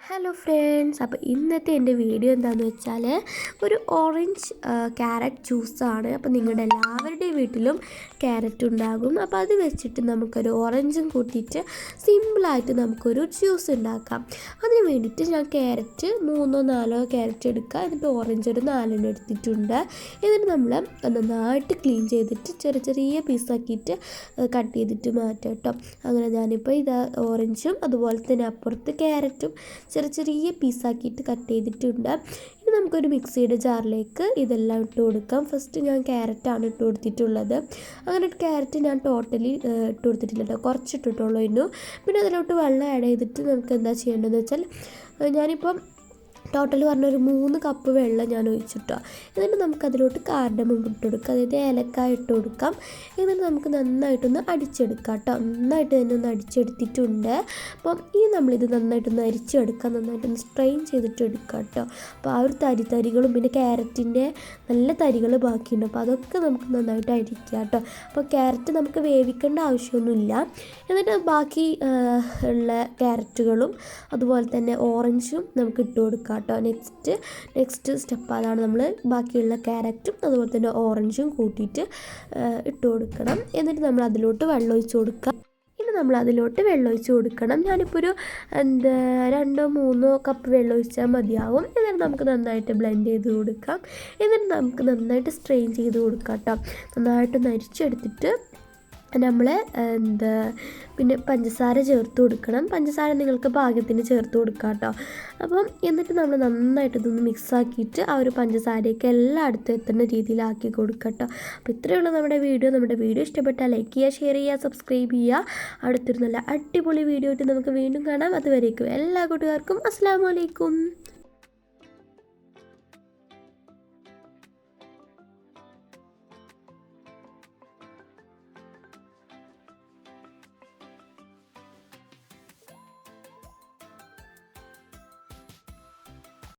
Hello friends, അപ്പോൾ ഇന്നത്തെ എൻ്റെ വീഡിയോ എന്താണെന്ന് വെച്ചാൽ ഒരു ഓറഞ്ച് ക്യാരറ്റ് ജ്യൂസാണ്. അപ്പോൾ നിങ്ങളുടെ എല്ലാവരുടെയും വീട്ടിലും ക്യാരറ്റ് ഉണ്ടാകും. അപ്പോൾ അത് വെച്ചിട്ട് നമുക്കൊരു ഓറഞ്ചും കൂട്ടിയിട്ട് സിമ്പിളായിട്ട് നമുക്കൊരു ജ്യൂസ് ഉണ്ടാക്കാം. അതിന് വേണ്ടിയിട്ട് ഞാൻ ക്യാരറ്റ് 3-4 ക്യാരറ്റ് എടുക്കുക. എന്നിട്ട് ഓറഞ്ച് ഒരു 4 എടുത്തിട്ടുണ്ട്. എന്നിട്ട് നമ്മൾ നന്നായിട്ട് ക്ലീൻ ചെയ്തിട്ട് ചെറിയ പീസാക്കിയിട്ട് കട്ട് ചെയ്തിട്ട് മാറ്റാം കേട്ടോ. അങ്ങനെ ഞാനിപ്പോൾ ഇത് ഓറഞ്ചും അതുപോലെ തന്നെ അപ്പുറത്ത് ക്യാരറ്റും ചെറിയ പീസാക്കിയിട്ട് കട്ട് ചെയ്തിട്ടുണ്ട്. ഇനി നമുക്കൊരു മിക്സിയുടെ ജാറിലേക്ക് ഇതെല്ലാം ഇട്ട് കൊടുക്കാം. ഫസ്റ്റ് ഞാൻ ക്യാരറ്റാണ് ഇട്ട് കൊടുത്തിട്ടുള്ളത്. അങ്ങനെ ക്യാരറ്റ് ഞാൻ ടോട്ടലി ഇട്ട് കൊടുത്തിട്ടില്ല കേട്ടോ, കുറച്ച് ഇട്ടിട്ടുള്ളൂ ഇന്നു. പിന്നെ അതിലോട്ട് വെള്ളം ആഡ് ചെയ്തിട്ട് നമുക്ക് എന്താ ചെയ്യേണ്ടതെന്ന് വെച്ചാൽ ഞാനിപ്പം ടോട്ടൽ പറഞ്ഞൊരു 3 കപ്പ് വെള്ളം ഞാൻ ഒഴിച്ചിട്ടോ. എന്നിട്ട് നമുക്കതിലോട്ട് കാർഡമം ഇട്ട് കൊടുക്കാം, അതായത് ഏലക്കായ ഇട്ട് കൊടുക്കാം. എന്നിട്ട് നമുക്ക് നന്നായിട്ടൊന്ന് അടിച്ചെടുക്കാം കേട്ടോ. നന്നായിട്ട് തന്നെ ഒന്ന് അടിച്ചെടുത്തിട്ടുണ്ട്. അപ്പം നമ്മളിത് നന്നായിട്ടൊന്ന് അരിച്ചെടുക്കാം, നന്നായിട്ടൊന്ന് സ്ട്രെയിൻ ചെയ്തിട്ട് എടുക്കാം കേട്ടോ. അപ്പോൾ ആ ഒരു തരികളും പിന്നെ ക്യാരറ്റിൻ്റെ നല്ല തരികൾ ബാക്കിയുണ്ട്, അപ്പോൾ അതൊക്കെ നമുക്ക് നന്നായിട്ട് അരിക്കാം കേട്ടോ. അപ്പോൾ ക്യാരറ്റ് നമുക്ക് വേവിക്കേണ്ട ആവശ്യമൊന്നുമില്ല. എന്നിട്ട് ബാക്കി ഉള്ള ക്യാരറ്റുകളും അതുപോലെ തന്നെ ഓറഞ്ചും നമുക്ക് ഇട്ട് കൊടുക്കാം കേട്ടോ. നെക്സ്റ്റ് സ്റ്റെപ്പ് അതാണ്, നമ്മൾ ബാക്കിയുള്ള ക്യാരറ്റും അതുപോലെ തന്നെ ഓറഞ്ചും കൂട്ടിയിട്ട് ഇട്ട് കൊടുക്കണം. എന്നിട്ട് നമ്മൾ അതിലോട്ട് വെള്ളം ഒഴിച്ച് കൊടുക്കാം. നമ്മൾ അതിലോട്ട് വെള്ളം ഒഴിച്ച് കൊടുക്കണം. ഞാനിപ്പോൾ ഒരു 2-3 കപ്പ് വെള്ളം ഒഴിച്ചാൽ മതിയാവും. എന്നിട്ട് നമുക്ക് നന്നായിട്ട് ബ്ലെൻഡ് ചെയ്ത് കൊടുക്കാം. എന്നിട്ട് നമുക്ക് നന്നായിട്ട് സ്ട്രെയിൻ ചെയ്ത് കൊടുക്കാം കേട്ടോ. നന്നായിട്ട് അരിച്ചെടുത്തിട്ട് നമ്മൾ പിന്നെ പഞ്ചസാര ചേർത്ത് കൊടുക്കണം. പഞ്ചസാര നിങ്ങൾക്ക് പാകത്തിന് ചേർത്ത് കൊടുക്കാം കേട്ടോ. അപ്പം എന്നിട്ട് നമ്മൾ നന്നായിട്ട് ഇതൊന്ന് മിക്സാക്കിയിട്ട് ആ ഒരു പഞ്ചസാരയൊക്കെ എല്ലായിടത്തും എത്തുന്ന രീതിയിലാക്കി കൊടുക്കാം കേട്ടോ. അപ്പോൾ ഇത്രയേ ഉള്ളൂ നമ്മുടെ വീഡിയോ ഇഷ്ടപ്പെട്ടാൽ ലൈക്ക് ചെയ്യുക, ഷെയർ ചെയ്യുക, സബ്സ്ക്രൈബ് ചെയ്യുക. അടുത്തൊരു നല്ല അടിപൊളി വീഡിയോ ആയിട്ട് നമുക്ക് വീണ്ടും കാണാം. അതുവരേക്കും എല്ലാ കൂട്ടുകാർക്കും അസ്സലാമു അലൈക്കും.